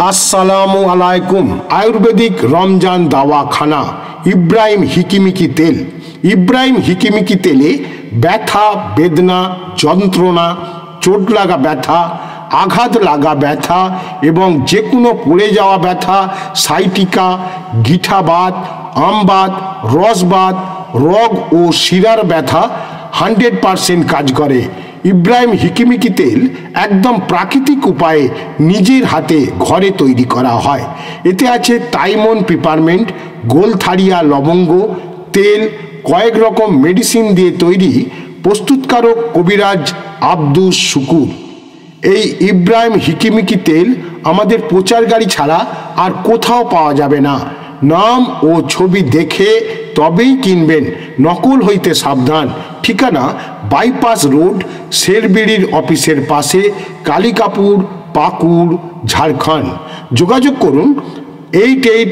আসসালামু আলাইকুম। আয়ুর্বেদিক রমজান দাওয়াখানা ইব্রাহিম হিকিমিকি তেল। ইব্রাহিম হিকিমিকি তেলে ব্যথা, বেদনা, যন্ত্রণা, চোট লাগা ব্যথা, আঘাত লাগা ব্যথা এবং যে কোনো পড়ে যাওয়া ব্যথা, সাইটিকা, গিঠাবাত, আমবাত, রসবাত, রগ ও শিরার ব্যথা 100% কাজ করে। ইব্রাহিম হিকিমিকি তেল একদম প্রাকৃতিক উপায়ে নিজের হাতে ঘরে তৈরি করা হয়। এতে আছে তাইমন পিপারমেন্ট, গোলথারিয়া লবঙ্গ, তেল, কয়েক রকম মেডিসিন দিয়ে তৈরি। প্রস্তুতকারক কবিরাজ আব্দুস শুকুর। এই ইব্রাহিম হিকিমিকি তেল আমাদের প্রচার গাড়ি ছাড়া আর কোথাও পাওয়া যাবে না। নাম ও ছবি দেখে তবেই কিনবেন, নকল হইতে সাবধান। ঠিকানা বাইপাস রোড, শেরবিড়ির অফিসের পাশে, কালিকাপুর, পাকুড়, ঝাড়খণ্ড। যোগাযোগ করুন 88